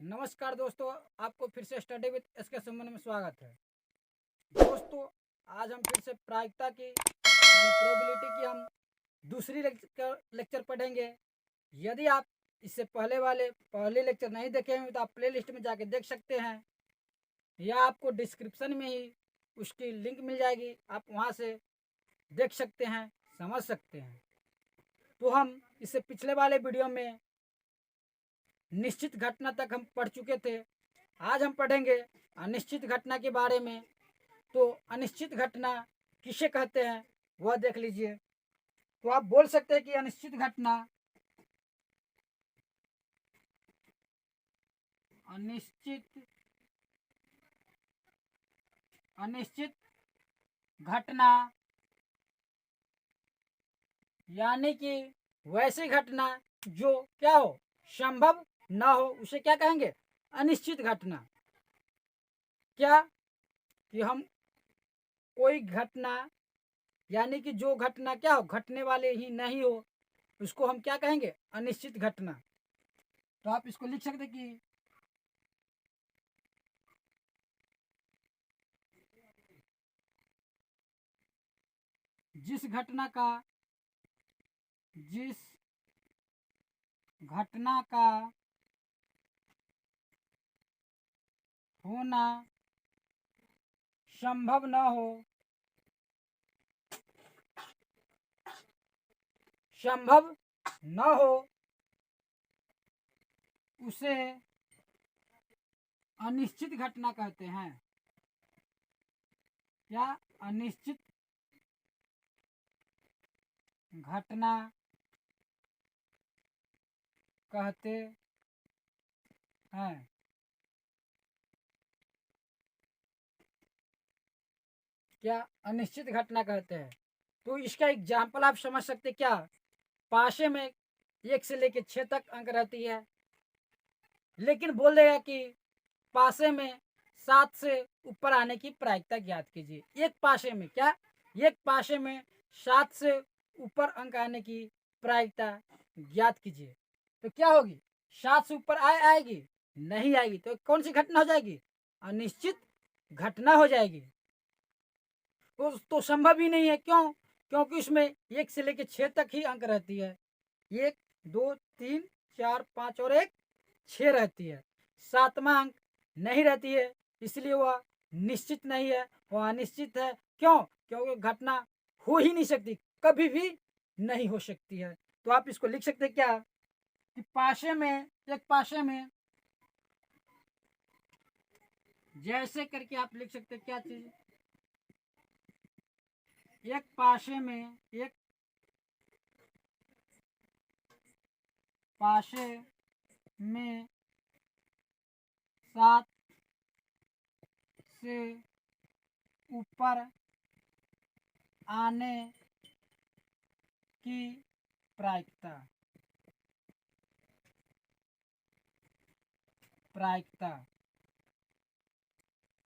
नमस्कार दोस्तों, आपको फिर से स्टडी विद एसके सुमन में स्वागत है। दोस्तों, आज हम फिर से प्रायिकता की यानी प्रोबेबिलिटी की हम दूसरी लेक्चर पढ़ेंगे। यदि आप इससे पहले लेक्चर नहीं देखे हैं तो आप प्लेलिस्ट में जाके देख सकते हैं, या आपको डिस्क्रिप्शन में ही उसकी लिंक मिल जाएगी, आप वहाँ से देख सकते हैं, समझ सकते हैं। तो हम इससे पिछले वाले वीडियो में निश्चित घटना तक हम पढ़ चुके थे। आज हम पढ़ेंगे अनिश्चित घटना के बारे में। तो अनिश्चित घटना किसे कहते हैं वह देख लीजिए। तो आप बोल सकते हैं कि अनिश्चित घटना अनिश्चित घटना यानी कि वैसी घटना जो क्या हो, संभव ना हो, उसे क्या कहेंगे? अनिश्चित घटना। क्या कि हम कोई घटना यानी कि जो घटना क्या हो, घटने वाले ही नहीं हो, उसको हम क्या कहेंगे? अनिश्चित घटना। तो आप इसको लिख सकते कि जिस घटना का होना संभव न हो उसे अनिश्चित घटना कहते हैं। क्या? अनिश्चित घटना कहते हैं। क्या? अनिश्चित घटना कहते हैं। तो इसका एग्जाम्पल आप समझ सकते क्या? पाशे में 1 से लेकर 6 तक अंक रहती है, लेकिन बोल देगा कि पासे में 7 से ऊपर आने की प्रायिकता ज्ञात कीजिए। एक पासे में क्या? एक पासे में 7 से ऊपर अंक आने की प्रायिकता ज्ञात कीजिए। तो क्या होगी? 7 से ऊपर आएगी? नहीं आएगी। तो कौन सी घटना हो जाएगी? अनिश्चित घटना हो जाएगी। तो संभव ही नहीं है। क्यों? क्योंकि उसमें 1 से लेकर 6 तक ही अंक रहती है। 1 2 3 4 5 और 1 6 रहती है। 7वां अंक नहीं रहती है, इसलिए वह निश्चित नहीं है, वह अनिश्चित है। क्यों? क्योंकि घटना हो ही नहीं सकती, कभी भी नहीं हो सकती है। तो आप इसको लिख सकते क्या कि एक पाशे में जैसे करके आप लिख सकते क्या चीज? एक पाशे में 7 से ऊपर आने की प्रायिकता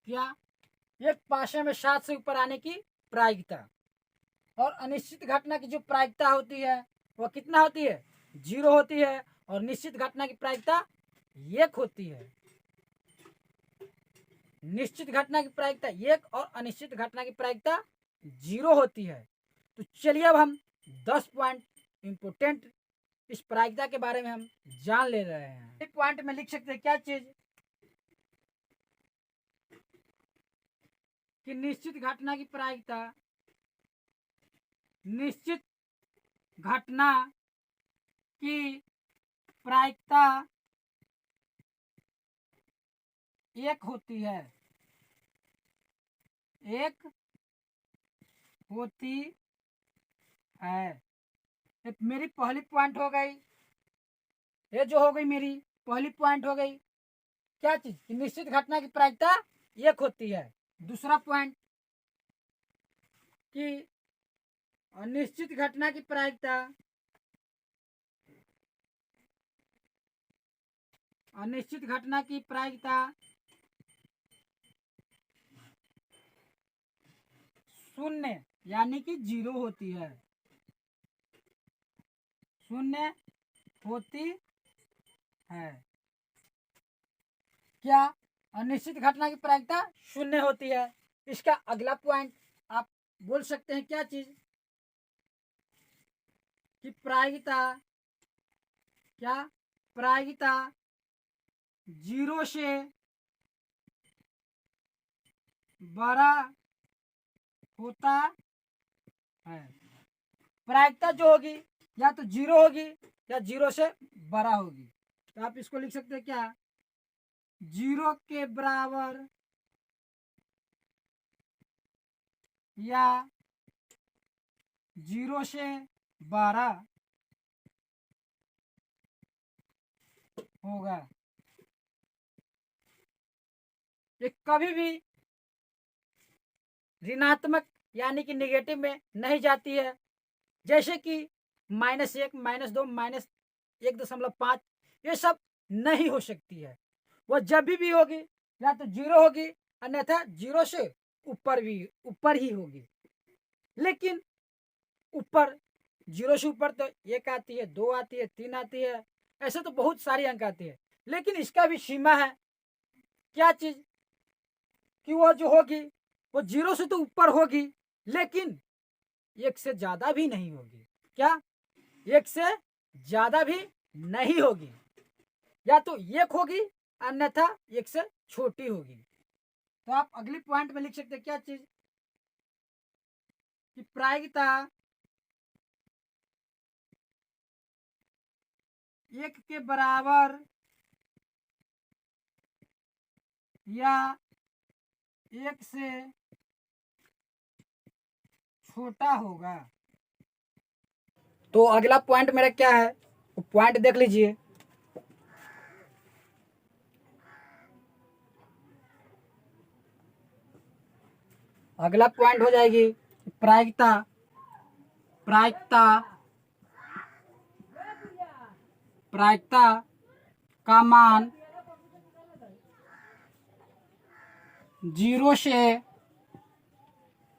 क्या? एक पाशे में 7 से ऊपर आने की प्रायिकता। और अनिश्चित घटना की जो प्रायिकता होती है वह कितना होती है? 0 होती है। और निश्चित घटना की प्रायिकता 1 होती है। निश्चित घटना की प्रायिकता 1 और अनिश्चित घटना की प्रायिकता 0 होती है। तो चलिए अब हम 10 पॉइंट इंपोर्टेंट इस प्रायिकता के बारे में हम जान ले रहे हैं। एक पॉइंट में लिख सकते हैं क्या चीज कि निश्चित घटना की प्रायिकता, निश्चित घटना की प्रायिकता 1 होती है। 1 होती है। ये मेरी पहली पॉइंट हो गई। ये जो हो गई मेरी पहली पॉइंट हो गई। क्या चीज? कि निश्चित घटना की प्रायिकता 1 होती है। दूसरा पॉइंट कि अनिश्चित घटना की प्रायिकता शून्य यानी कि 0 होती है। 0 होती है। क्या अनिश्चित घटना की प्रायिकता शून्य होती है? इसका अगला पॉइंट आप बोल सकते हैं क्या चीज कि प्रायिकता, क्या प्रायिकता 0 से बड़ा होता है। प्रायिकता जो होगी या तो 0 होगी या 0 से बड़ा होगी। तो आप इसको लिख सकते हैं क्या, 0 के बराबर या 0 से बड़ा होगा। ये कभी भी ऋणात्मक यानी कि निगेटिव में नहीं जाती है, जैसे कि -1, -2, -1.5 ये सब नहीं हो सकती है। वह जब भी होगी या तो 0 होगी अन्यथा 0 से ऊपर ही होगी। लेकिन ऊपर 0 से ऊपर तो 1 आती है, 2 आती है, 3 आती है, ऐसे तो बहुत सारी अंक आती है। लेकिन इसका भी सीमा है, क्या चीज कि वो जो होगी वो 0 से तो ऊपर होगी लेकिन 1 से ज्यादा भी नहीं होगी। क्या 1 से ज्यादा भी नहीं होगी, या तो 1 होगी अन्यथा 1 से छोटी होगी। तो आप अगली पॉइंट में लिख सकते हैं क्या चीज कि प्रायिकता 1 के बराबर या 1 से छोटा होगा। तो अगला पॉइंट मेरा क्या है, वो पॉइंट देख लीजिए। अगला पॉइंट हो जाएगी प्रायिकता, प्रायिकता प्रायिकता का मान 0 से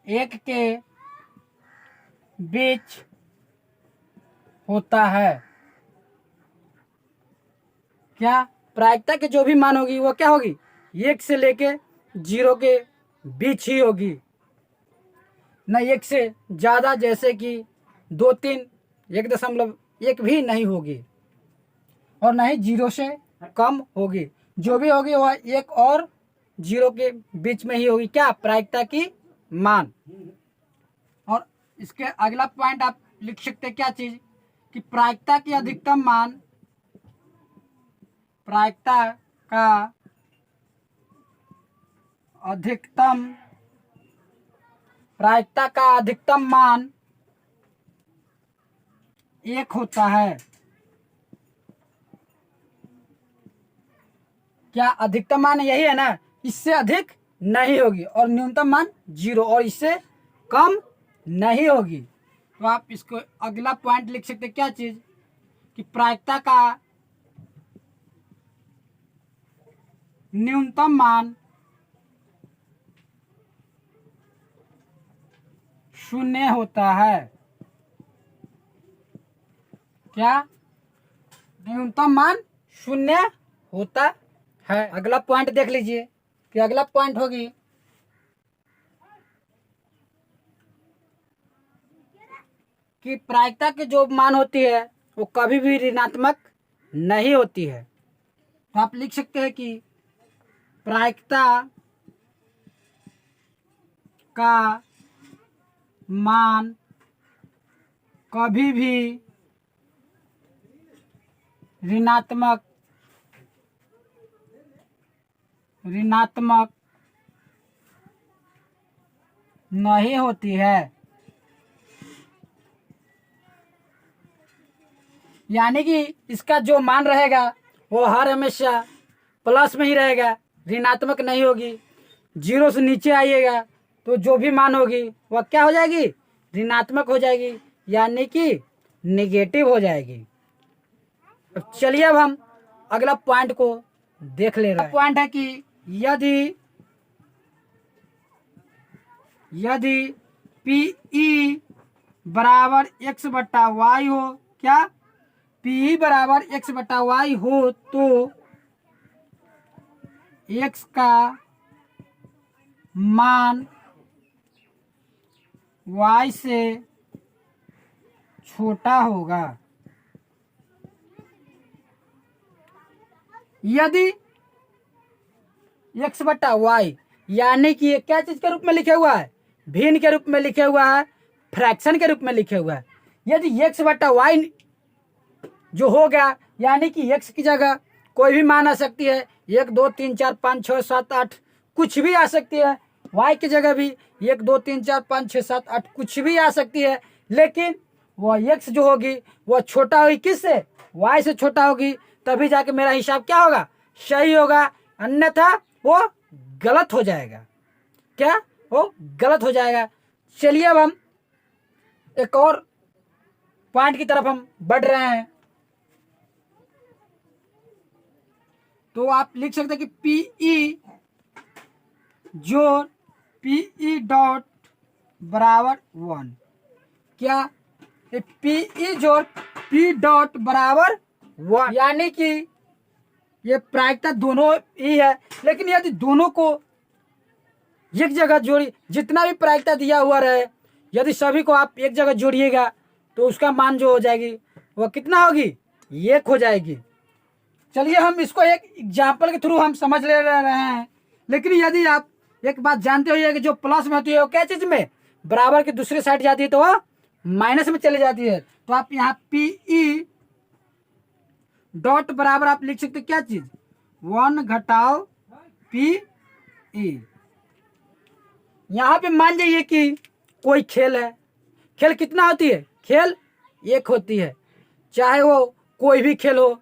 1 के बीच होता है। क्या प्रायिकता के जो भी मान होगी वो क्या होगी, 1 से लेके 0 के बीच ही होगी, न 1 से ज्यादा जैसे कि 2, 3, 1.1 भी नहीं होगी और न ही 0 से कम होगी। जो भी होगी वह 1 और 0 के बीच में ही होगी। क्या प्रायिकता की मान। और इसके अगला पॉइंट आप लिख सकते हैं क्या चीज कि प्रायिकता की अधिकतम मान, प्रायिकता का अधिकतम प्रायिकता का अधिकतम मान 1 होता है। क्या अधिकतम मान यही है ना, इससे अधिक नहीं होगी, और न्यूनतम मान 0 और इससे कम नहीं होगी। तो आप इसको अगला पॉइंट लिख सकते हैं क्या चीज कि प्रायिकता का न्यूनतम मान 0 होता है। क्या न्यूनतम मान 0 होता है। अगला पॉइंट देख लीजिए कि अगला पॉइंट होगी कि प्रायिकता के जो मान होती है वो कभी भी ऋणात्मक नहीं होती है। तो आप लिख सकते हैं कि प्रायिकता का मान कभी भी ऋणात्मक नहीं होती है। यानी कि इसका जो मान रहेगा वो हर हमेशा प्लस में ही रहेगा, ऋणात्मक नहीं होगी। 0 से नीचे आइएगा तो जो भी मान होगी वह क्या हो जाएगी, ऋणात्मक हो जाएगी, यानी कि निगेटिव हो जाएगी। अब चलिए अब हम अगला पॉइंट को देख ले रहे हैं। पॉइंट है कि यदि Pe बराबर x/y हो, क्या Pe बराबर x/y हो तो x का मान y से छोटा होगा यदि x बटा y, यानी कि ये क्या चीज के रूप में लिखे हुआ है, भिन्न के रूप में लिखे हुआ है, फ्रैक्शन के रूप में लिखे हुआ है। यदि x बटा y जो हो गया, यानी कि x की जगह कोई भी मान आ सकती है, 1 2 3 4 5 6 7 8 कुछ भी आ सकती है। y की जगह भी 1 2 3 4 5 6 7 8 कुछ भी आ सकती है, लेकिन वह x जो होगी वह छोटा होगी किससे, y से छोटा होगी, तभी जाके मेरा हिसाब क्या होगा, सही होगा, अन्यथा वो गलत हो जाएगा। क्या, वो गलत हो जाएगा। चलिए अब हम एक और पॉइंट की तरफ हम बढ़ रहे हैं। तो आप लिख सकते हैं कि पीई जोड़ पीई डॉट बराबर 1। क्या, पीई जोड़ पी डॉट बराबर 1, यानी कि ये प्रायिकता दोनों ही है, लेकिन यदि दोनों को एक जगह जोड़ी, जितना भी प्रायिकता दिया हुआ रहे, यदि सभी को आप एक जगह जोड़िएगा तो उसका मान जो हो जाएगी वह कितना होगी, 1 हो जाएगी। चलिए हम इसको एक एग्जाम्पल के थ्रू हम समझ ले रहे हैं। लेकिन यदि आप एक बात जानते हो कि जो प्लस में होती है वो क्या चीज में, बराबर की दूसरी साइड जाती है तो वह माइनस में चली जाती है। तो आप यहाँ पीई डॉट बराबर आप लिख सकते क्या चीज, 1 घटाओ पीई। यहाँ पे मान जाइए कि कोई खेल है, खेल कितना होती है, खेल 1 होती है, चाहे वो कोई भी खेल हो।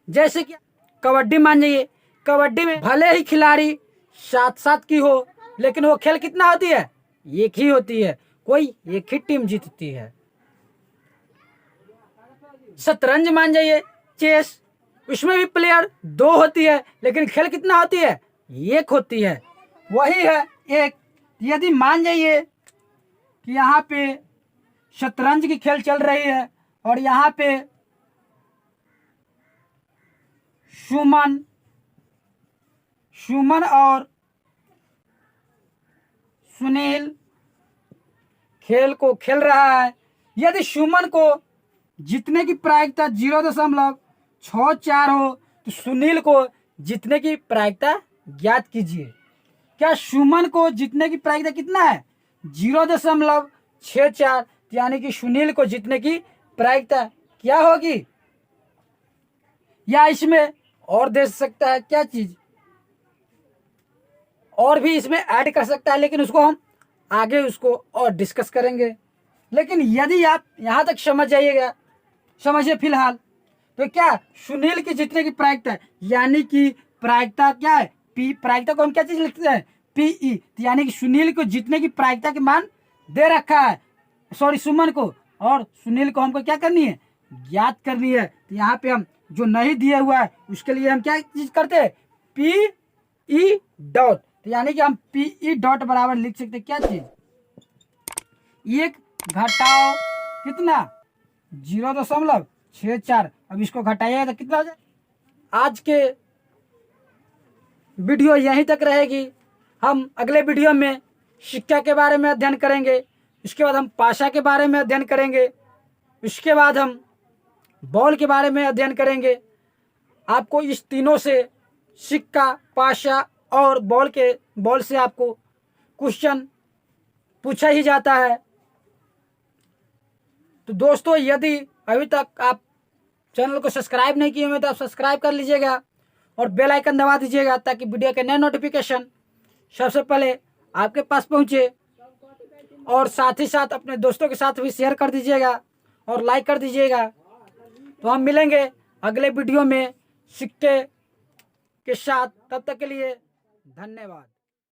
जैसे कि कबड्डी मान जाइए, कबड्डी में भले ही खिलाड़ी 7-7 की हो, लेकिन वो खेल कितना होती है, 1 ही होती है, कोई एक ही टीम जीतती है। शतरंज मान जाइए, चेस, उसमें भी प्लेयर 2 होती है, लेकिन खेल कितना होती है, 1 होती है, वही है एक। यदि मान जाइए कि यहाँ पे शतरंज की खेल चल रही है और यहाँ पे सुमन और सुनील खेल को खेल रहा है। यदि सुमन को जीतने की प्रायिकता 0.64 हो तो सुनील को जीतने की प्रायिकता ज्ञात कीजिए। क्या सुमन को जीतने की प्रायिकता कितना है, 0.64, यानी कि सुनील को जीतने की प्रायिकता क्या होगी। या इसमें और दे सकता है क्या चीज, और भी इसमें ऐड कर सकता है, लेकिन उसको हम आगे उसको और डिस्कस करेंगे। लेकिन यदि आप यहां तक समझ जाइएगा, समझिए फिलहाल, तो क्या सुनील की जीतने की प्रायिकता, यानी कि प्रायिकता क्या है, पी, प्रायिकता को हम क्या चीज लिखते हैं, पीई, यानी कि सुनील को जीतने की प्रायिकता के मान दे रखा है, सॉरी सुमन को, और सुनील को हमको क्या करनी है, ज्ञात करनी है। तो यहाँ पे हम जो नहीं दिया हुआ है उसके लिए हम क्या चीज करते हैं, पीई डॉट, तो यानी कि हम पीई डॉट बराबर लिख सकते हैं क्या चीज, 1 घटाओ कितना, 0.64। अब इसको घटाइए तो कितना हो जाए। आज के वीडियो यहीं तक रहेगी। हम अगले वीडियो में शिक्षा के बारे में अध्ययन करेंगे, इसके बाद हम पाशा के बारे में अध्ययन करेंगे, इसके बाद हम बॉल के बारे में अध्ययन करेंगे। आपको इस तीनों से, सिक्का, पाशा और बॉल से आपको क्वेश्चन पूछा ही जाता है। तो दोस्तों, यदि अभी तक आप चैनल को सब्सक्राइब नहीं किए हुए तो आप सब्सक्राइब कर लीजिएगा और बेल आइकन दबा दीजिएगा, ताकि वीडियो के नए नोटिफिकेशन सबसे पहले आपके पास पहुंचे। और साथ ही साथ अपने दोस्तों के साथ भी शेयर कर दीजिएगा और लाइक कर दीजिएगा। तो हम मिलेंगे अगले वीडियो में सिक्के के साथ, तब तक के लिए धन्यवाद।